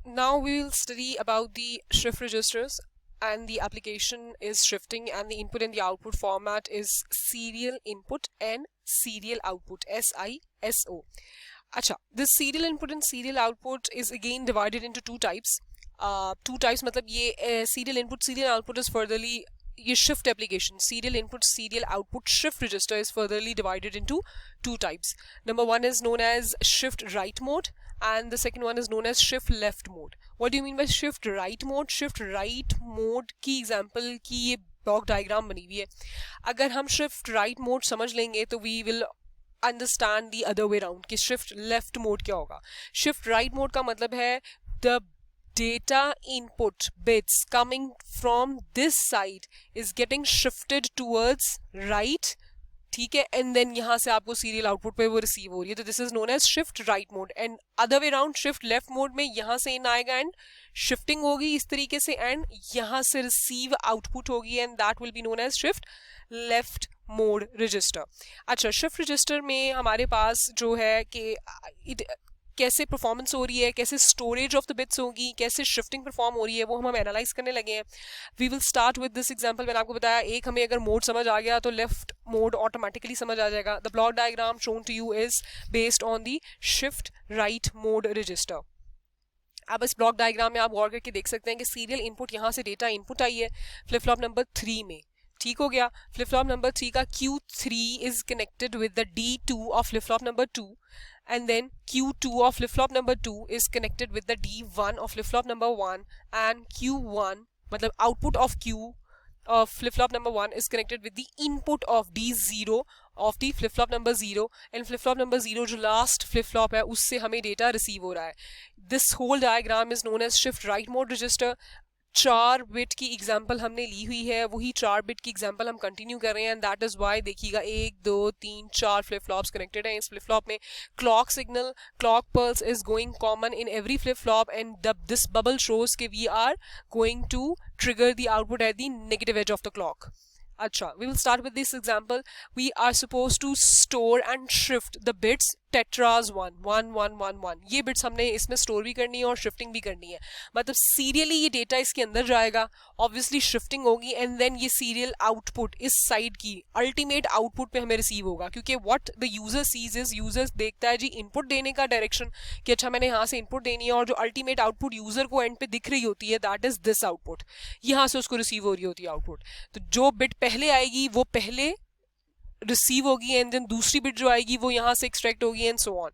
now we will study about the shift registers, and the application is shifting, and the input and the output format is serial input and serial output, SISO. Acha, this serial input and serial output is again divided into two types. मतलब ये serial input serial output is furtherly ये shift application, serial input serial output shift register is furtherly divided into two types. Number one is known as shift right mode, and the second one is known as shift left mode. What do you mean by shift right mode? Shift right mode की example की ये block diagram बनी हुई है. अगर हम shift right mode समझ लेंगे तो we will understand the other way around कि shift left mode क्या होगा. Shift right mode का मतलब है the data input bits coming from this side is getting shifted towards right, ठीक है, एंड देन यहाँ से आपको सीरियल आउटपुट पे वो रिसीव हो रही है, तो this is known as shift right mode. And other way round shift left mode में यहाँ से इन आएगा एंड शिफ्टिंग होगी इस तरीके से, एंड यहाँ से रिसीव आउटपुट होगी, and that will be known as shift left mode register. अच्छा, शिफ्ट रजिस्टर में हमारे पास जो है कि कैसे परफॉर्मेंस हो रही है, कैसे स्टोरेज ऑफ द बिट्स होगी, कैसे शिफ्टिंग परफॉर्म हो रही है, वो हम एनालाइज करने लगे हैं. We will start with this example. मैंने आपको बताया एक हमें अगर मोड समझ आ गया तो लेफ्ट मोड ऑटोमेटिकली समझ आ जाएगा. The block diagram shown to you is based on the shift right mode register. अब इस ब्लॉक डायग्राम में आप गौर करके देख सकते हैं कि सीरियल इनपुट यहाँ से डेटा इनपुट आई है फ्लिप फ्लॉप नंबर 3 में, ठीक हो गया. फ्लिप फ्लॉप नंबर 3 का Q3 is connected with the D2 of flip flop number 2, and then Q2 of flip-flop number 2 is connected with the D1 of flip-flop number 1, and Q1 मतलब output of Q of flip-flop number 1 is connected with the input of D0 of the flip-flop number 0, and flip-flop number 0 जो last flip-flop है उससे हमें data receive हो रहा है. This whole diagram is known as shift right mode register. 4 bit की example हमने ली हुई है, वही 4 बिट की एग्जाम्पल हम कंटिन्यू कर रहे हैं, एंड दैट इज वाई देखिएगा 1 2 3 4 फ्लिप फ्लॉप्स कनेक्टेड हैं. इस फ्लिप फ्लॉप में clock signal clock pulse is going common in every flip flop, and this bubble shows के we are going to trigger the output at the negative edge of the clock. अच्छा, we will start with this example. We are supposed to store and shift the bits tetras 1 1 1 1 1. ये bits हमने इसमें store भी करनी है और shifting भी करनी है, मतलब सीरियली ये डेटा इसके अंदर जाएगा, ऑब्वियसली शिफ्टिंग होगी, एंड देन ये सीरियल आउटपुट इस साइड की अल्टीमेट आउटपुट पे हमें रिसीव होगा. क्योंकि what the user sees is, user देखता है जी इनपुट देने का डायरेक्शन कि अच्छा मैंने यहाँ से इनपुट देनी है, और जो अल्टीमेट आउटपुट यूजर को एंड पे दिख रही होती है दैट इज दिस आउटपुट, यहाँ से उसको रिसीव हो रही होती है आउटपुट. तो जो बिट पहले आएगी वो पहले रिसीव होगी, एंड देन दूसरी बिट जो आएगी वो यहाँ से एक्सट्रैक्ट होगी, एंड सो ऑन.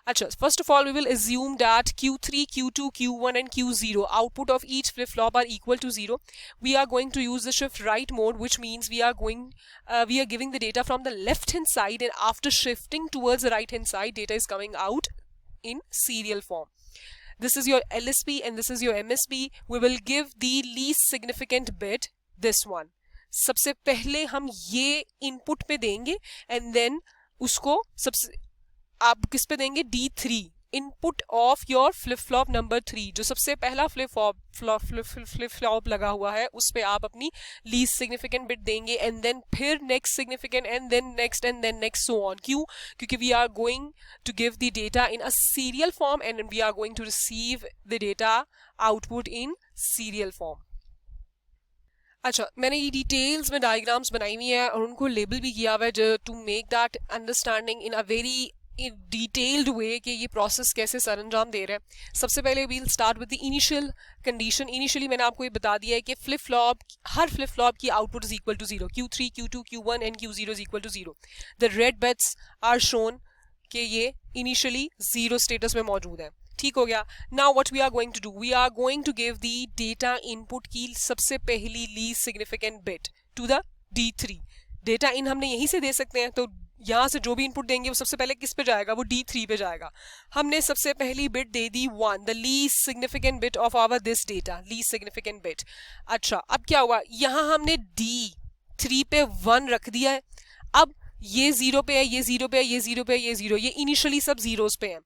अच्छा, first of all we will assume that Q3, Q2, Q1 and Q0 output of each flip flop are equal to 0. We are going to use the shift right mode, which means we are giving the data from the left hand side, and after shifting towards the right hand side data is coming out in serial form. This is your LSB and this is your MSB. We will give the least significant bit, this one. सबसे पहले हम ये input पे देंगे, and then उसको सबसे आप किस पे देंगे, D3 input of your flip flop number 3. जो सबसे पहला फ्लिप फ्लॉप लगा हुआ है उस पे आप अपनी लीस्ट सिग्निफिकेंट बिट देंगे, एंड देन फिर next significant, and then next so on. क्यों? क्योंकि we are going to give the data in a serial form, and we are going to receive the data output in serial form. अच्छा, मैंने ये details में diagrams बनाई हुई है और उनको लेबल भी किया हुआ है to make that understanding in a very detailed way कि ये प्रोसेस कैसे सर अंजाम दे रहा है. सबसे पहले we'll start with the initial condition. Initially मैंने आपको ये बता दिया है कि हर फ्लिप फ्लॉप की output is equal to 0. Q3, Q2, Q1 and Q0 is equal to 0. The red bits are shown कि ये इनिशियली 0 स्टेटस में मौजूद है, ठीक हो गया. Now what we are going to do, we are going to give the data input की सबसे पहली least significant bit to the D3. Data in हमने यहीं से दे सकते हैं, तो यहाँ से जो भी इनपुट देंगे वो सबसे पहले किस पे जाएगा, वो D3 पे जाएगा. हमने सबसे पहली बिट दे दी 1, the least significant bit of our this data, least significant bit. अच्छा, अब क्या हुआ, यहाँ हमने D3 पे 1 रख दिया है. अब ये 0 पे है, ये 0 पे है, ये 0 पे है, ये 0, ये इनिशियली सब जीरोस पे हैं.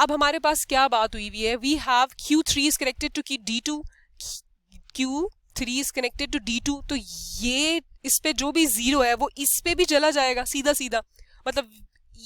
अब हमारे पास क्या बात हुई हुई है, we have Q3 is connected to D2, Q3 is connected to D2, तो ये इस पे जो भी 0 है वो इस पे भी चला जाएगा सीधा सीधा, मतलब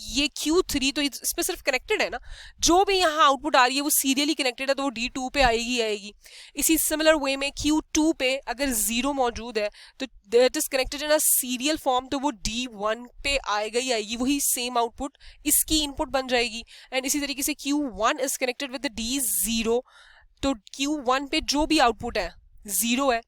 ये Q3 तो इसमें सिर्फ कनेक्टेड है ना, जो भी यहाँ आउटपुट आ रही है वो सीरियली कनेक्टेड है, तो वो D2 पे आएगी। इसी सिमिलर वे में Q2 पे अगर 0 मौजूद है तो that is connected in a serial form, तो वो D1 पे आएगी, वही सेम आउटपुट इसकी इनपुट बन जाएगी। एंड इसी तरीके से Q1 is connected with D0, तो Q1 पे जो भी आउटपुट है 0 है,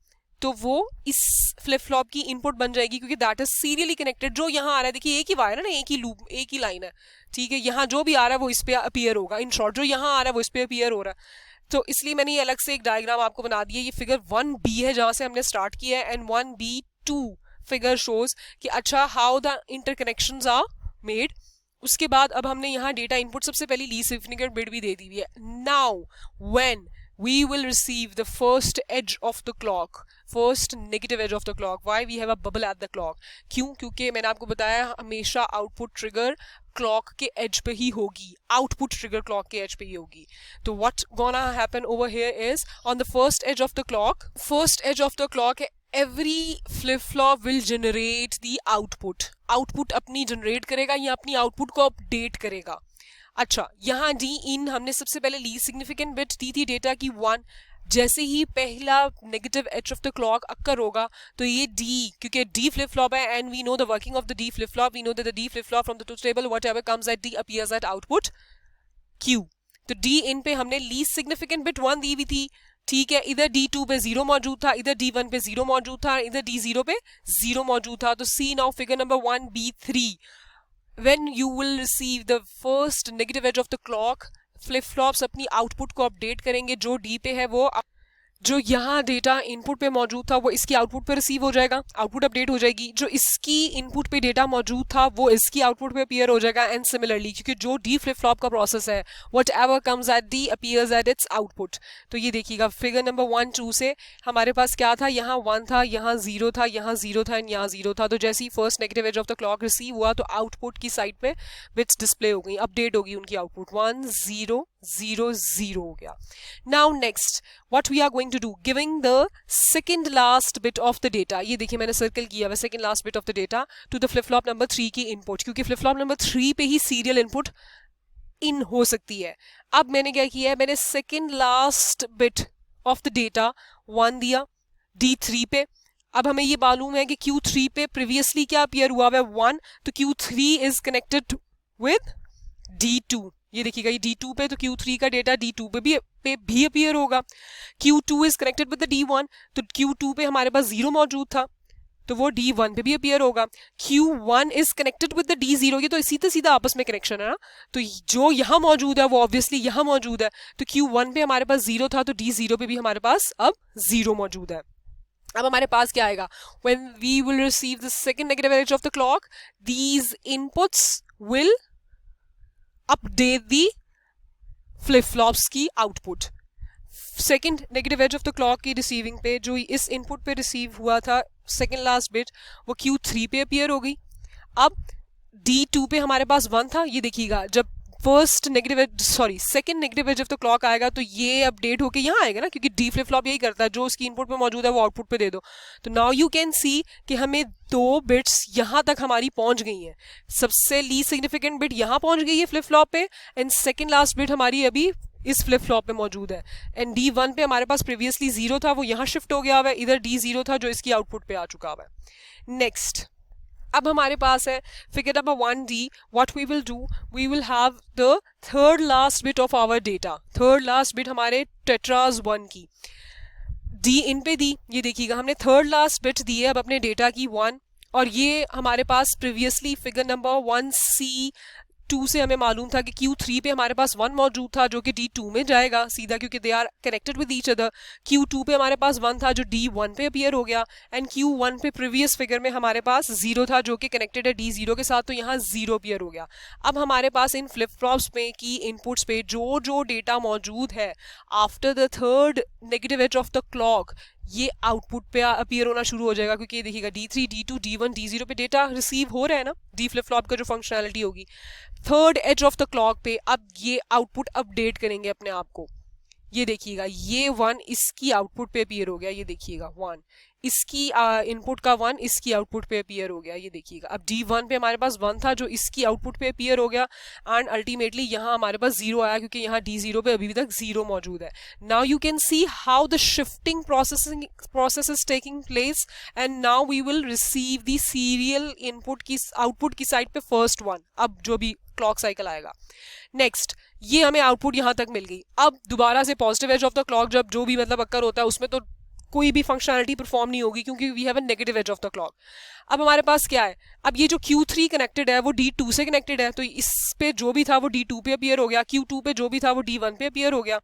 तो वो इस फ्लिप फ्लॉप की इनपुट बन जाएगी, क्योंकि दैट इज सीरियली कनेक्टेड। जो यहाँ आ रहा है, देखिए एक ही वायर है ना, एक ही लूप, एक ही लाइन है, ठीक है, यहाँ जो भी आ रहा है वो इस पे अपीयर होगा। इन शॉर्ट जो यहाँ आ रहा है वो इस पे अपीयर हो रहा है। तो इसलिए मैंने ये अलग से एक डायग्राम आपको बना दिया। ये फिगर 1B है जहां से हमने स्टार्ट किया है, एंड 1B2 फिगर शोज कि अच्छा how the interconnections are made. उसके बाद अब हमने यहाँ डेटा इनपुट सबसे पहले लीस्ट सिग्निफिकेंट बिट भी दे दी हुई है। Now when we will receive the first edge of the clock, first negative edge of the clock. Why we have a bubble at the clock? क्यों? क्योंकि मैंने आपको बताया हमेशा आउटपुट ट्रिगर क्लॉक के एज पे ही होगी, आउटपुट ट्रिगर क्लॉक के एज पे ही होगी। तो what gonna happen over here is on the first edge of the clock every flip flop will generate the output. Output अपनी जनरेट करेगा या अपनी आउटपुट को अपडेट करेगा। अच्छा, यहाँ डी इन हमने सबसे पहले लीस्ट सिग्निफिकेंट बिट दी थी डेटा की 1। जैसे ही पहला negative edge of the clock occur होगा तो ये डी, क्योंकि डी फ्लिप फ्लॉप है and we know the working of the D flip flop, we know that the D flip flop from the truth table whatever comes at D appears at output Q. तो D in पे हमने least significant bit 1 दी हुई थी, ठीक है, इधर D2 पे 0 मौजूद था, इधर D1 पे 0 मौजूद था, इधर D0 पे 0 मौजूद था। तो see now figure number 1B3, when you will receive the first negative edge of the clock, flip flops अपनी आउटपुट को अपडेट करेंगे। जो डी पे है वो जो यहाँ डेटा इनपुट पे मौजूद था वो इसकी आउटपुट पे रिसीव हो जाएगा, आउटपुट अपडेट हो जाएगी। जो इसकी इनपुट पे डेटा मौजूद था वो इसकी आउटपुट पे अपीयर हो जाएगा। एंड सिमिलरली क्योंकि जो डी फ्लिप फ्लॉप का प्रोसेस है what ever comes at D appears at its output. तो ये देखिएगा फिगर नंबर 1, 2 से हमारे पास क्या था, यहाँ 1 था, यहाँ 0 था, यहाँ 0 था एंड यहाँ 0 था। तो जैसे ही first negative edge of the clock receive हुआ तो आउटपुट की साइड पे बिट्स डिस्प्ले हो गई, अपडेट होगी उनकी आउटपुट 1 0 0 0 हो गया। Now next what we are going to do, giving the second last bit of the data. ये देखिए मैंने सर्कल किया हुआ second last bit of the data to the flip flop number 3 की इनपुट, क्योंकि फ्लिप फ्लॉप नंबर 3 पे ही serial input इन हो सकती है। अब मैंने क्या किया है, मैंने second last bit of the data 1 दिया D3 पे। अब हमें ये मालूम है कि Q3 पे प्रीवियसली क्या अपीयर हुआ है 1, तो Q3 is connected with D2। ये देखिएगा ये D2 पे, तो Q3 का डेटा D2 पे भी अपीयर होगा। Q2 is connected with the D1, तो Q2 पे हमारे पास 0 मौजूद था तो वो D1 पे भी अपीयर होगा। Q1 is connected with the D0, ये तो सीधा आपस में कनेक्शन है ना, तो जो यहाँ मौजूद है वो ऑब्वियसली यहाँ मौजूद है। तो Q1 पे हमारे पास 0 था तो D0 पे भी हमारे पास अब 0 मौजूद है। अब हमारे पास क्या आएगा, when we will receive the second negative edge of the clock, these inputs will update the flip flops की output. Second negative edge of the clock की रिसीविंग पे जो इस इनपुट पे रिसीव हुआ था सेकेंड लास्ट बिट वो Q3 पे अपीयर हो गई। अब D2 पे हमारे पास 1 था, ये देखिएगा जब second negative edge of the clock आएगा तो ये अपडेट होके यहाँ आएगा ना, क्योंकि डी फ्लिप फ्लॉप यही करता है, जो उसकी इनपुट पे मौजूद है वो आउटपुट पे दे दो। तो नाउ यू कैन सी कि हमें 2 बिट्स यहाँ तक हमारी पहुंच गई हैं। सबसे लीस्ट सिग्निफिकेंट बिट यहाँ पहुंच गई है फ्लिप फ्लॉप पे एंड सेकेंड लास्ट बिट हमारी अभी इस फ्लिप फ्लॉप पे मौजूद है। एंड D1 पे हमारे पास प्रीवियसली 0 था, वो यहाँ शिफ्ट हो गया हुआ है, इधर D0 था जो इसकी आउटपुट पे आ चुका हुआ है। नेक्स्ट अब हमारे पास है figure number 1D, what we will do, we will have the third last bit of our data, third last bit हमारे टेट्रास 1 की D इन पे दी। ये देखिएगा हमने थर्ड लास्ट बिट दी है अब अपने डेटा की 1, और ये हमारे पास प्रीवियसली फिगर नंबर 1C2 से हमें मालूम था कि Q3 पे हमारे पास 1 मौजूद था जो कि D2 में जाएगा सीधा, क्योंकि they are connected with each other. Q2 पे हमारे पास 1 था जो D1 पे अपीयर हो गया एंड Q1 पे प्रीवियस फिगर में हमारे पास 0 था जो कि कनेक्टेड है D0 के साथ, तो यहाँ 0 अपीयर हो गया। अब हमारे पास इन फ्लिप फ्लॉप्स पे की इनपुट्स पे जो डेटा मौजूद है after the third negative edge of the clock ये आउटपुट पे अपीयर होना शुरू हो जाएगा, क्योंकि ये देखिएगा D3, D2, D1, D0 पे डेटा रिसीव हो रहा है ना, डी फ्लिप फ्लॉप का जो फंक्शनैलिटी होगी। Third edge of the clock पे अब ये आउटपुट अपडेट करेंगे अपने आप को, ये देखिएगा ये 1 इसकी आउटपुट पे अपीयर हो गया, ये देखिएगा 1 इसकी इनपुट का 1 इसकी आउटपुट पे अपीयर हो गया, ये देखिएगा। अब D1 पे हमारे पास 1 था जो इसकी आउटपुट पे अपीयर हो गया एंड अल्टीमेटली यहाँ हमारे पास 0 आया क्योंकि यहाँ D0 पे अभी भी तक 0 मौजूद है। Now you can see how the shifting process is taking place and now we will receive the serial input की आउटपुट की साइड पे फर्स्ट 1, अब जो भी क्लॉक साइकिल आएगा। नेक्स्ट ये हमें आउटपुट यहाँ तक मिल गई। अब दोबारा से positive edge of the clock जब जो भी मतलब अक्कर होता है उसमें तो कोई भी फंक्शनैलिटी परफॉर्म नहीं होगी क्योंकि we have a negative edge of the clock. अब हमारे पास क्या है, अब ये जो Q3 कनेक्टेड है वो D2 से कनेक्टेड है, तो इस पे जो भी था वो D2 पे अपीयर हो गया, Q2 पे जो भी था वो D1 पे अपीयर हो गया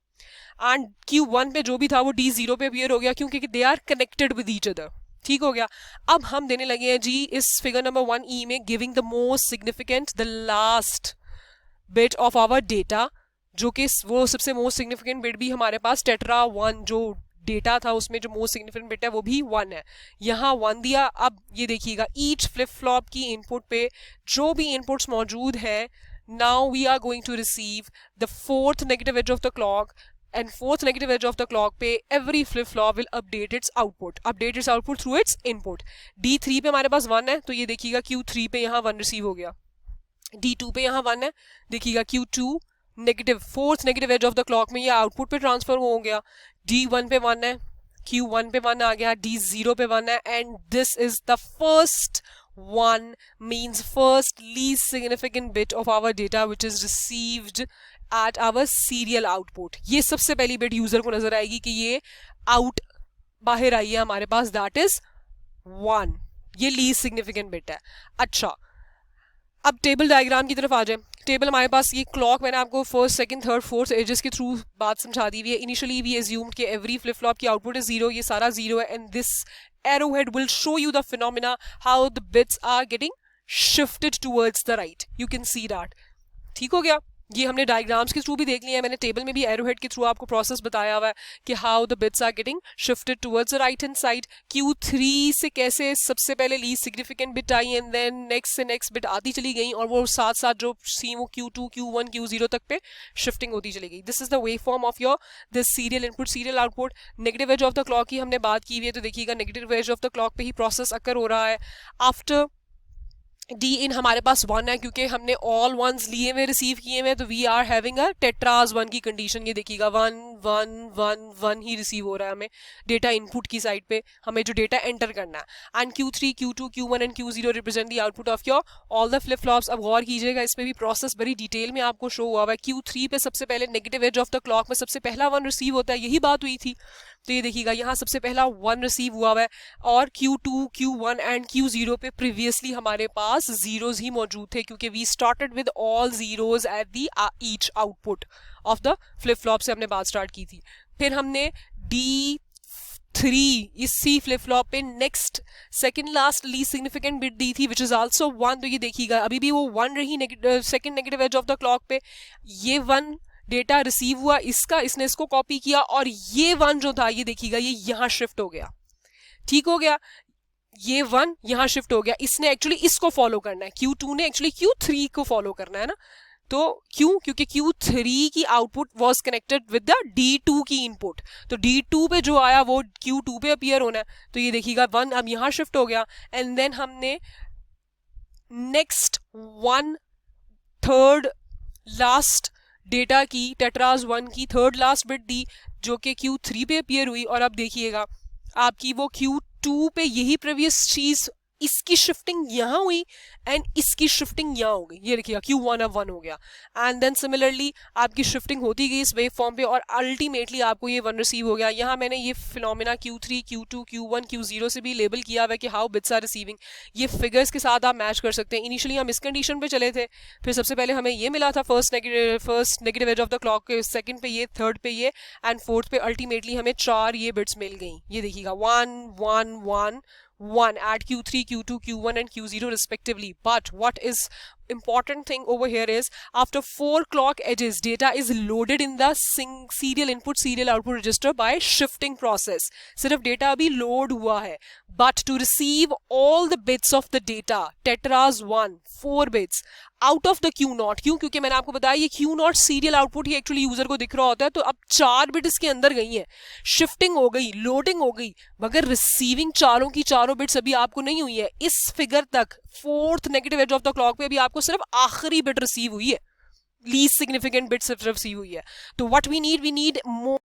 एंड Q1 पे जो भी था वो D0 पे अपीयर हो गया क्योंकि they are connected with each other. ठीक हो गया। अब हम देने लगे हैं जी इस फिगर नंबर 1E में giving the most significant the last bit of our data, जो कि वो सबसे मोस्ट सिग्निफिकेंट बिट भी हमारे पास टेट्रा 1 जो डेटा था उसमें जो मोस्ट सिग्निफिकेंट बिट है वो भी 1 है, यहाँ 1 दिया। अब ये देखिएगा ईच फ्लिप फ्लॉप की इनपुट पे जो भी इनपुट्स मौजूद है, now we are going to receive the fourth negative edge of the clock and fourth negative edge of the clock पे every flip flop will update its output through its input. D3 पे हमारे पास 1 है तो ये देखिएगा Q3 पे यहाँ 1 receive हो गया, D2 पे यहाँ 1 है, देखिएगा Q2 negative fourth negative edge of the clock में ये आउटपुट पे ट्रांसफर हो गया, D1 पे 1 है, Q1 पे 1 आ गया, D0 पे 1 है and this is the first 1 means first least significant bit of our data which is received at our serial output। ये सबसे पहली बिट यूजर को नजर आएगी कि ये आउट बाहर आई है हमारे पास, दैट इज 1, ये लीस्ट सिग्निफिकेंट बिट है। अच्छा अब टेबल डायग्राम की तरफ आ जाए। टेबल हमारे पास ये क्लॉक मैंने आपको first second third fourth edges के थ्रू बात समझा दी हुई है। इनिशियली वी एज्यूम्ड कि एवरी फ्लिप फ्लॉप की आउटपुट इज 0, ये सारा 0 है and this arrowhead will show you the phenomena how the bits are getting shifted towards the right, you can see that। ठीक हो गया, ये हमने डायग्राम्स के थ्रू भी देख लिया है, मैंने टेबल में भी एरोहेड के थ्रू आपको प्रोसेस बताया हुआ है कि how the bits are getting shifted towards the right hand side. Q3 से कैसे सबसे पहले लीस्ट सिग्निफिकेंट बिट आई एंड देन नेक्स्ट से नेक्स्ट बिट आती चली गई और वो साथ साथ जो सी वो Q2 Q1 Q0 तक पे शिफ्टिंग होती चली गई। This is the way form of your this serial input serial output. Negative edge of the clock की हमने बात की हुई है, तो देखिएगा negative edge of the clock पे ही प्रोसेस अकर हो रहा है। आफ्टर डी इन हमारे पास 1 है क्योंकि हमने ऑल वंस लिए हुए रिसीव किए हुए, तो we are having a tetras 1 की कंडीशन। ये देखिएगा 1 1 1 1 ही रिसीव हो रहा है हमें डेटा इनपुट की साइड पे, हमें जो डेटा एंटर करना है। And Q3 Q2 Q1 and Q0 represent the output of your all the flip flops. अब गौर कीजिएगा इसमें भी प्रोसेस बड़ी डिटेल में आपको शो हुआ है। Q3 पे सबसे पहले negative edge of the clock में सबसे पहला 1 रिसीव होता है, यही बात हुई थी। तो ये देखिएगा यहाँ सबसे पहला 1 रिसीव हुआ है और Q2 Q1 एंड Q0 पे प्रीवियसली हमारे पास जीरोज ही मौजूद थे क्योंकि we started with all zeros at the each output of the flip flop से हमने बात स्टार्ट की थी। फिर हमने D3 इस C फ्लिप फ्लॉप पे next second last least significant bit दी थी विच इज आल्सो 1। तो ये देखिएगा अभी भी वो 1 रही second negative edge of the clock पे। ये 1 डेटा रिसीव हुआ इसका, इसने इसको कॉपी किया और ये 1 जो था ये देखिएगा ये यहाँ शिफ्ट हो गया। ठीक हो गया, ये 1 यहाँ शिफ्ट हो गया, इसने एक्चुअली इसको फॉलो करना है, Q2 ने एक्चुअली Q3 को फॉलो करना है ना। तो क्यों? क्योंकि Q3 की output was connected with the D2 की इनपुट, तो D2 पे जो आया वो Q2 पे अपीयर होना है। तो ये देखिएगा 1 अब यहाँ शिफ्ट हो गया एंड देन हमने नेक्स्ट 1 थर्ड लास्ट डेटा की टेट्राज 1 की थर्ड लास्ट बिट दी जो कि Q3 पे अपीयर हुई। और अब देखिएगा आपकी वो Q2 पे यही प्रीवियस चीज, इसकी शिफ्टिंग यहाँ हुई एंड इसकी शिफ्टिंग यहाँ हो गई। ये देखिएगा Q1 अब 1 हो गया एंड देन सिमिलरली आपकी शिफ्टिंग होती गई इस वेव फॉर्म पे और अल्टीमेटली आपको ये 1 रिसीव हो गया। यहाँ मैंने ये phenomena Q3 Q2 Q1 Q0 से भी लेबल किया हुआ है कि हाउ बिट्स आर रिसीविंग। ये फिगर्स के साथ आप मैच कर सकते हैं। इनिशियली हम इस कंडीशन पे चले थे, फिर सबसे पहले हमें ये मिला था first negative edge of the clock के, सेकंड पे ये, थर्ड पे ये एंड फोर्थ पे अल्टीमेटली हमें 4 ये बिट्स मिल गई। ये देखिएगा 1 1 1 1 at Q3 Q2 Q1 and Q0 respectively। but what is important thing over here is after 4 clock edges, data is loaded in the serial input serial output register by shifting process. सिर्फ data अभी load हुआ है, but to receive all the bits of the data, tetras 1 4 bits out of the Q0, क्योंकि मैंने आपको बताया ये Q0 serial output ही actually user को दिख रहा होता है, तो अब 4 बिट इसके अंदर गई है, शिफ्टिंग हो गई, लोडिंग हो गई, मगर रिसीविंग चारों की चारों बिट्स अभी आपको नहीं हुई है. इस फिगर तक 4th negative edge of the clock पे अभी आपको सिर्फ आखिरी बिट रिसीव हुई है, लीस्ट सिग्निफिकेंट बिट सिर्फ रिसीव हुई है. तो व्हाट वी नीड more